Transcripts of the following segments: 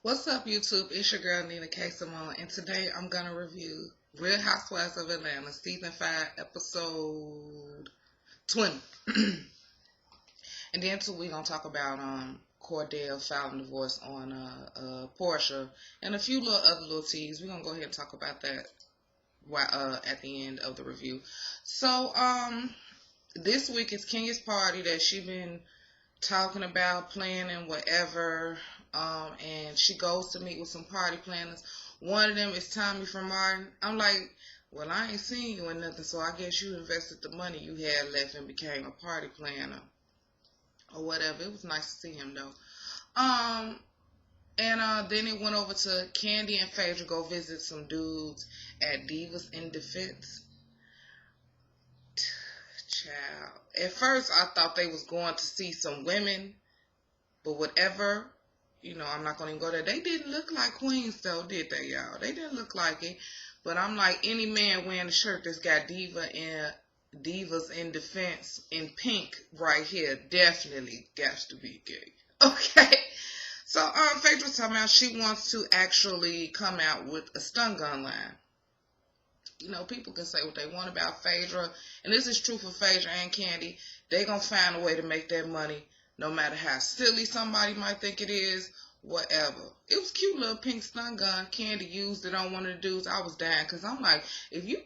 What's up, YouTube? It's your girl, ninakaisimone, and today I'm going to review Real Housewives of Atlanta, Season 5, Episode 20. And then, too, we're going to talk about Cordell filing divorce on Portia and a few other little teas. We're going to go ahead and talk about that at the end of the review. So, this week is Kenya's party that she been talking about, planning, whatever. And she goes to meet with some party planners. One of them is Tommy from Martin. I'm like, well, I ain't seen you in nothing, so I guess you invested the money you had left and became a party planner or whatever. It was nice to see him though. Then it went over to Candy and Phaedra go visit some dudes at Divas in Defense. Child. At first, I thought they was going to see some women, but whatever. You know, I'm not going to even go there. They didn't look like queens, though, did they, y'all? They didn't look like it. But I'm like, any man wearing a shirt that's got Divas in Defense in pink right here definitely got to be gay. Okay? So, Phaedra's talking about she wants to actually come out with a stun gun line. You know, people can say what they want about Phaedra, and this is true for Phaedra and Candy. They going to find a way to make their money. No matter how silly somebody might think it is, whatever. It was a cute little pink stun gun. Candy used it on one of the dudes. I was dying because I'm like, if you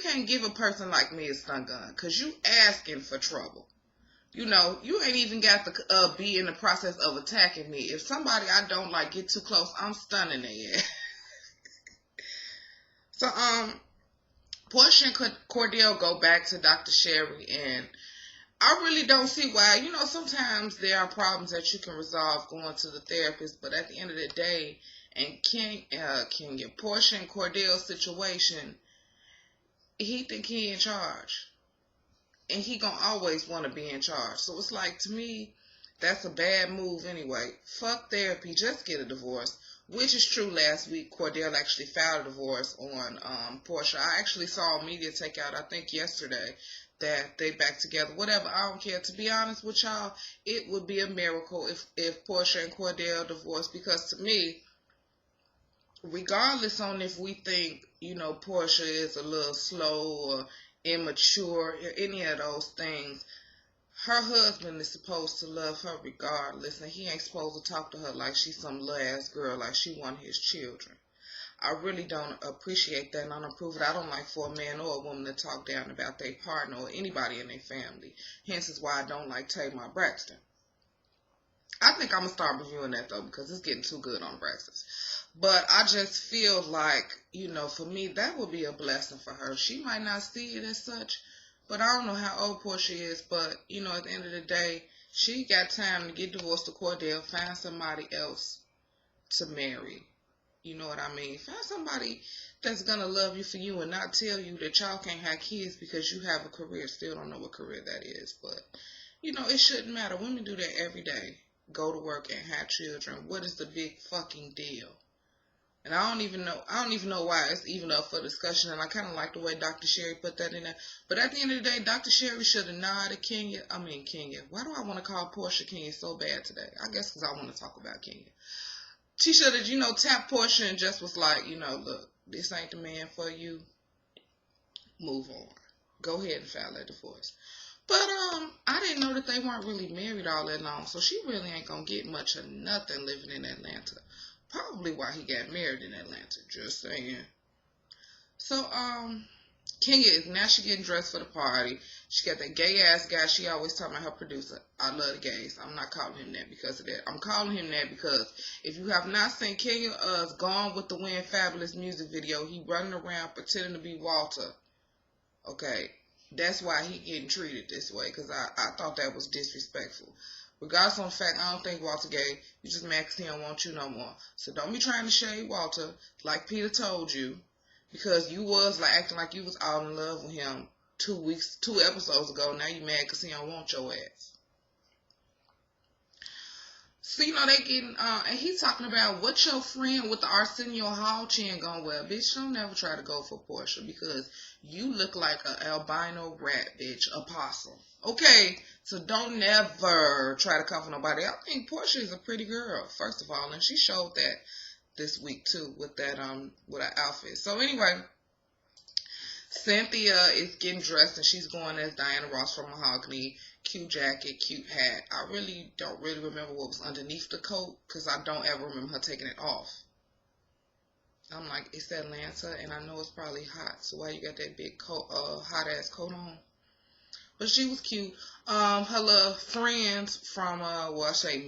can't give a person like me a stun gun because you asking for trouble. You know, you ain't even got to be in the process of attacking me. If somebody I don't like get too close, I'm stunning their ass. So, Portia and Cordell go back to Dr. Sherry, and I really don't see why. You know, sometimes there are problems that you can resolve going to the therapist, but at the end of the day, and Kenya, Portia and Cordell's situation, he think he in charge. And he gonna always want to be in charge. So it's like, to me, that's a bad move anyway. Fuck therapy, just get a divorce. Which is true. Last week, Cordell actually filed a divorce on Portia. I actually saw a media takeout, I think yesterday, that they back together. Whatever, I don't care. To be honest with y'all, it would be a miracle if Portia and Cordell divorced, because to me, regardless on if we think, you know, Portia is a little slow or immature or any of those things, her husband is supposed to love her regardless, and he ain't supposed to talk to her like she's some little ass girl, like she one of his children. I really don't appreciate that, and I don't approve it. I don't like for a man or a woman to talk down about their partner or anybody in their family. Hence is why I don't like Tamar Braxton. I think I'm going to start reviewing that, though, because it's getting too good on Braxton. But I just feel like, you know, for me, that would be a blessing for her. She might not see it as such, but I don't know how old Portia is. But, you know, at the end of the day, she got time to get divorced to Cordell, find somebody else to marry. You know what I mean? Find somebody that's going to love you for you and not tell you that y'all can't have kids because you have a career. Still don't know what career that is. But, you know, it shouldn't matter. Women do that every day. Go to work and have children. What is the big fucking deal? And I don't even know why it's even up for discussion. And I kind of like the way Dr. Sherry put that in there. But at the end of the day, Dr. Sherry should have nodded Kenya. Why do I want to call Portia Kenya so bad today? I guess because I want to talk about Kenya. She should have, you know, tapped Portia and just was like, you know, look, this ain't the man for you. Move on. Go ahead and file that divorce. But I didn't know that they weren't really married all that long, so she really ain't gonna get much of nothing living in Atlanta. Probably why he got married in Atlanta. Just saying. So Kenya is now she getting dressed for the party. She got that gay ass guy. She always talking about her producer. I love the gays. I'm not calling him that because of that. I'm calling him that because if you have not seen Kenya's Gone with the Wind Fabulous music video, he running around pretending to be Walter. Okay, that's why he getting treated this way, because I thought that was disrespectful. Regardless of the fact, I don't think Walter gay. You just mad because he don't want you no more. So don't be trying to shade Walter like Peter told you. Because you was like acting like you was all in love with him 2 episodes ago. Now you mad because he don't want your ass. So, you know, they getting, and he's talking about what your friend with the Arsenio Hall chin gonna wear. Bitch, don't never try to go for Portia because you look like an albino rat, bitch, a possum. Okay, so don't never try to come for nobody. I think Portia is a pretty girl, first of all, and she showed that this week too with that outfit. So anyway, Cynthia is getting dressed and she's going as Diana Ross from Mahogany. Cute jacket, cute hat. I really don't remember what was underneath the coat because I don't ever remember her taking it off. I'm like, it's Atlanta and I know it's probably hot, so why you got that big coat, hot ass coat on? But she was cute. Her little friends from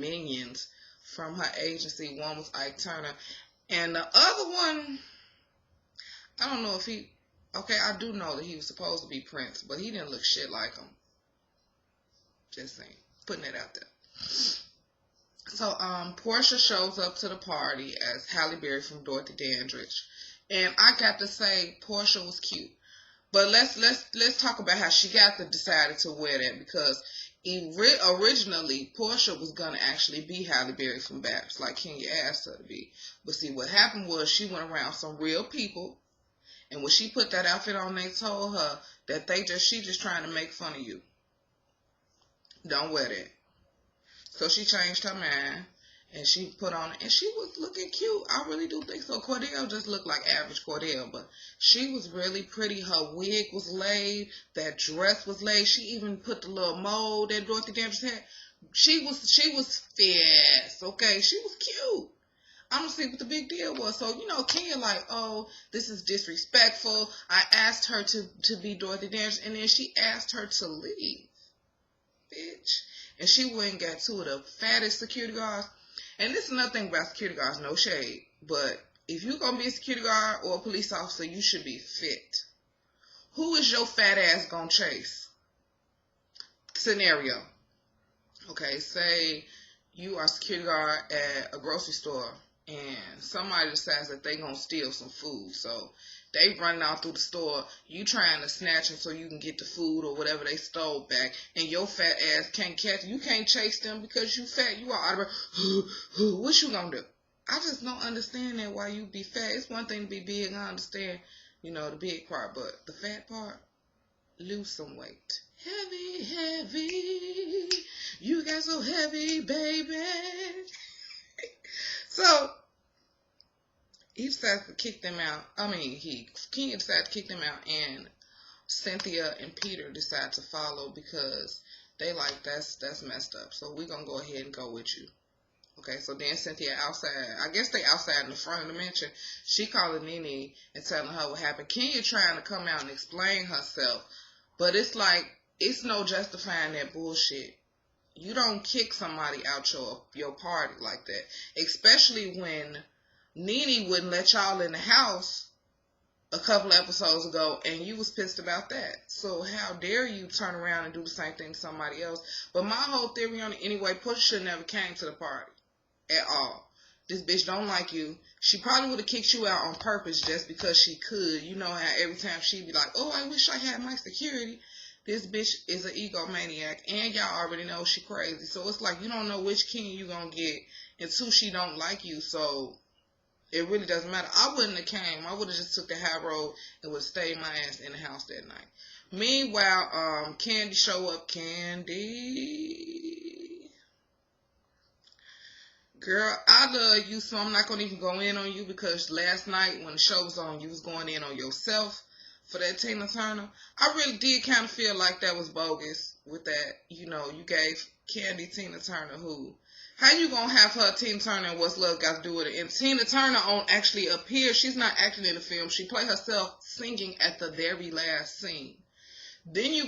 minions from her agency. One was Ike Turner, and the other one, I don't know if he. Okay, I do know that he was supposed to be Prince, but he didn't look shit like him. Just saying, putting it out there. So, Portia shows up to the party as Halle Berry from Dorothy Dandridge, and I got to say, Portia was cute. But let's talk about how she got to decided to wear that, because originally Portia was gonna actually be Halle Berry from Babs, like Kenya asked her to be. But see, what happened was she went around some real people. And when she put that outfit on, they told her that she just trying to make fun of you. Don't wear that. So she changed her mind and she put on it, and she was looking cute. I really do think so. Cordell just looked like average Cordell, but she was really pretty. Her wig was laid. That dress was laid. She even put the little mold that Dorothy Dandridge had. She was fierce. Okay, she was cute. I don't see what the big deal was. So, Kenya like, oh, this is disrespectful. I asked her to be Dorothy Dandridge, and then she asked her to leave. Bitch. And she went and got two of the fattest security guards. And this is another thing about security guards, no shade. But if you're going to be a security guard or a police officer, you should be fit. Who is your fat ass going to chase? Scenario. Okay, say you are a security guard at a grocery store, and somebody decides that they're going to steal some food. So they running out through the store. You trying to snatch them so you can get the food or whatever they stole back. And your fat ass can't catch them. You can't chase them because you fat. You are out of breath. What you going to do? I just don't understand that why you be fat. It's one thing to be big. I understand, the big part. But the fat part, lose some weight. Heavy, heavy. You got so heavy, baby. So he decided to kick them out. Kenya decided to kick them out, and Cynthia and Peter decided to follow because they like, that's messed up. So we're going to go ahead and go with you. Okay, so then Cynthia outside, I guess they outside in the front of the mansion. She calling Nene and telling her what happened. Kenya trying to come out and explain herself, but it's like, it's no justifying that bullshit. You don't kick somebody out your party like that, especially when Nene wouldn't let y'all in the house a couple episodes ago, and you was pissed about that. So how dare you turn around and do the same thing to somebody else? But my whole theory on it anyway, Portia should never came to the party at all. This bitch don't like you. She probably would have kicked you out on purpose just because she could. You know how every time she'd be like, oh, I wish I had my security. This bitch is an egomaniac, and y'all already know she crazy. So it's like you don't know which king you gonna get, and two, she don't like you. So it really doesn't matter. I wouldn't have came. I would have just took the high road and would have stayed my ass in the house that night. Meanwhile, Candy show up. Candy, girl, I love you, so I'm not gonna even go in on you because last night when the show was on, you was going in on yourself for that Tina Turner. I really did kind of feel like that was bogus with that. You gave Candy Tina Turner who. How you gonna have her Tina Turner and What's Love Got to Do with it? And Tina Turner actually appears. She's not acting in the film. She played herself singing at the very last scene. Then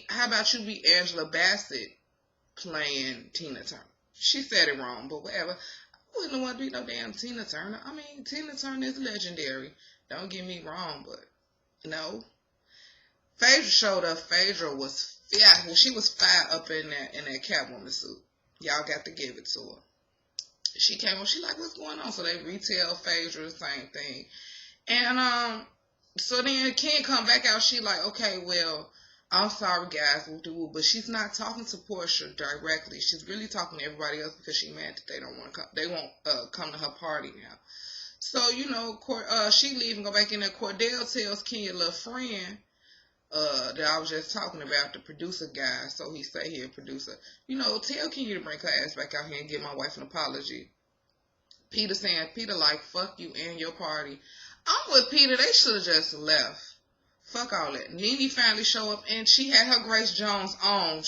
how about you be Angela Bassett playing Tina Turner? She said it wrong, but whatever. I wouldn't want to be no damn Tina Turner. Tina Turner is legendary. Don't get me wrong, but no. Phaedra showed up. Phaedra was fat. Well, she was fat up in that Catwoman suit. Y'all got to give it to her. She came up, she like, what's going on? So they retell Phaedra the same thing. And so then Ken come back out, she like, okay, well, I'm sorry guys, but she's not talking to Portia directly. She's really talking to everybody else because she mad that they don't want to come. They won't come to her party now. So, she leave and go back in there. Cordell tells Kenya's little friend that I was just talking about, the producer guy. So he say here, producer, tell Kenya to bring her ass back out here and give my wife an apology. Peter saying, Peter like, fuck you and your party. I'm with Peter. They should have just left. Fuck all that. Nene finally showed up, and she had her Grace Jones on.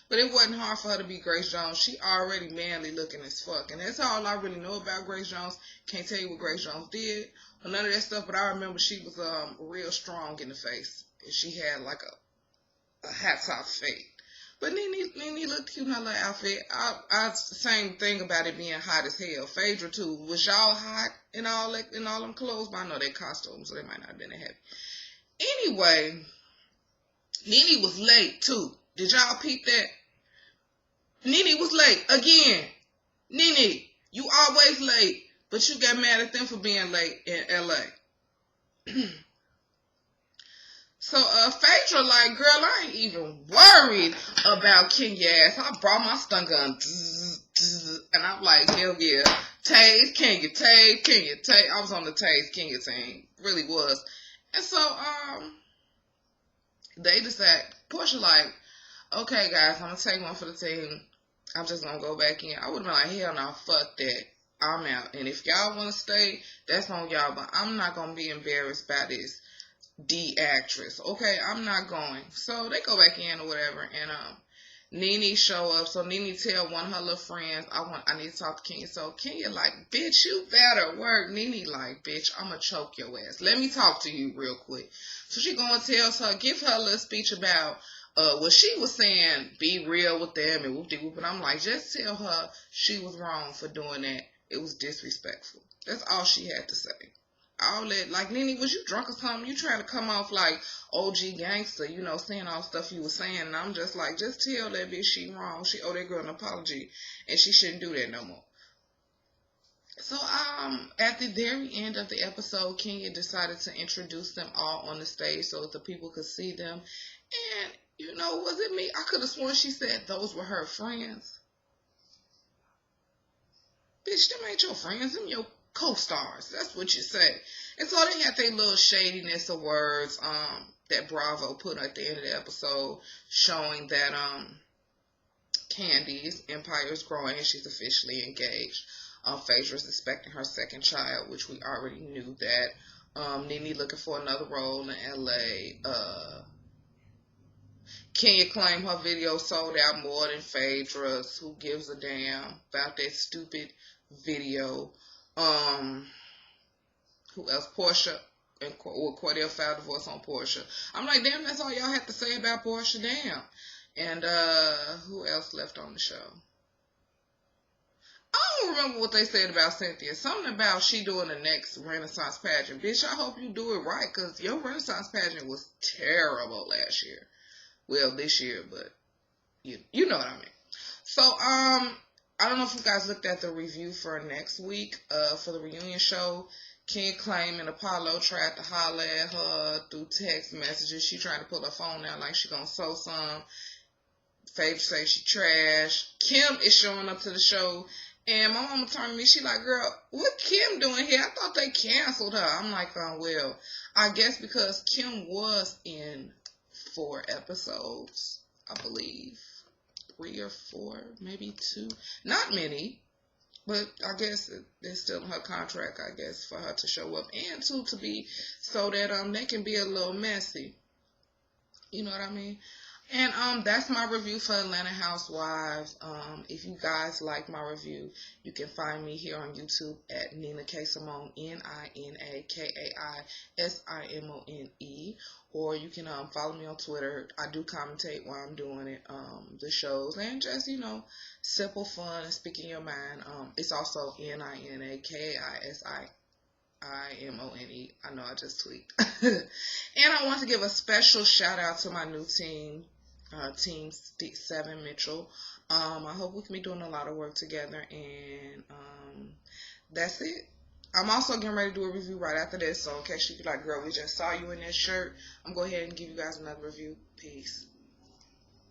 But it wasn't hard for her to be Grace Jones. She already manly looking as fuck. And that's all I really know about Grace Jones. Can't tell you what Grace Jones did or none of that stuff, but I remember she was real strong in the face. And she had like a hats off fade. But Nene looked cute in her little outfit. Same thing about it being hot as hell. Phaedra too. Was y'all hot in all them clothes? But I know they costumes, so they might not have been that heavy. Anyway, Nene was late too. Did y'all peep that? Nene was late again. Nene, you always late, but you got mad at them for being late in LA. So, Phaedra like, girl, I ain't even worried about Kenya ass. I brought my stun gun, and I'm like, hell yeah. Tase Kenya, Tase Kenya, Tase. I was on the Tase Kenya team. Really was. And so, they decided, Portia like, okay, guys, I'm going to take one for the team. I'm just going to go back in. I would have been like, hell no, fuck that. I'm out. And if y'all want to stay, that's on y'all. But I'm not going to be embarrassed by this D actress. Okay, I'm not going. So they go back in or whatever. And Nene show up. So Nene tell one of her little friends, I need to talk to Kenya. So Kenya like, bitch, you better work. Nene like, bitch, I'm going to choke your ass. Let me talk to you real quick. So she going to tell her, give her a little speech about what she was saying, be real with them and whoop-de-whoop. And I'm like, just tell her she was wrong for doing that. It was disrespectful. That's all she had to say. All that, like, Nene, was you drunk or something? You trying to come off like OG gangster, you know, saying all stuff you were saying. And I'm just like, just tell that bitch she wrong. She owe that girl an apology. And she shouldn't do that no more. So, at the very end of the episode, Kenya decided to introduce them all on the stage so that the people could see them. And, you know, was it me? I could have sworn she said those were her friends. Bitch, them ain't your friends. Them your co-stars. That's what you say. And so they had their little shadiness of words that Bravo put at the end of the episode showing that Candy's empire is growing and she's officially engaged. Phaedra's expecting her second child, which we already knew that. Nene looking for another role in LA. Kenya claimed her video sold out more than Phaedra's. Who gives a damn about that stupid video? Who else? Portia and Cordell filed divorce on Portia. I'm like, damn, that's all y'all have to say about Portia, damn. And who else left on the show? I don't remember what they said about Cynthia. Something about she doing the next Renaissance pageant. Bitch, I hope you do it right, because your Renaissance pageant was terrible last year. Well, this year, but you know what I mean. So, I don't know if you guys looked at the review for next week for the reunion show. Kenya claiming Apollo tried to holler at her through text messages. She tried to pull her phone out like she gonna sew some. Phaedra say she trash. Kim is showing up to the show. And my mama turned to me, she like, girl, what Kim doing here? I thought they canceled her. I'm like, well, I guess because Kim was in 4 episodes, I believe. 3 or 4, maybe 2. Not many, but I guess it's still in her contract, I guess, for her to show up. And, too, to be so that they can be a little messy. You know what I mean? And that's my review for Atlanta Housewives. If you guys like my review, you can find me here on YouTube at ninakaisimone, ninakaisimone, or you can follow me on Twitter. I do commentate while I'm doing it, the shows, and just, you know, simple fun and speaking your mind. It's also ninakaisimone. I know I just tweaked. And I want to give a special shout out to my new team, Team 7 Mitchell. I hope we can be doing a lot of work together, and that's it. I'm also getting ready to do a review right after this, so in case you be like, girl, we just saw you in that shirt, I'm going to go ahead and give you guys another review. Peace.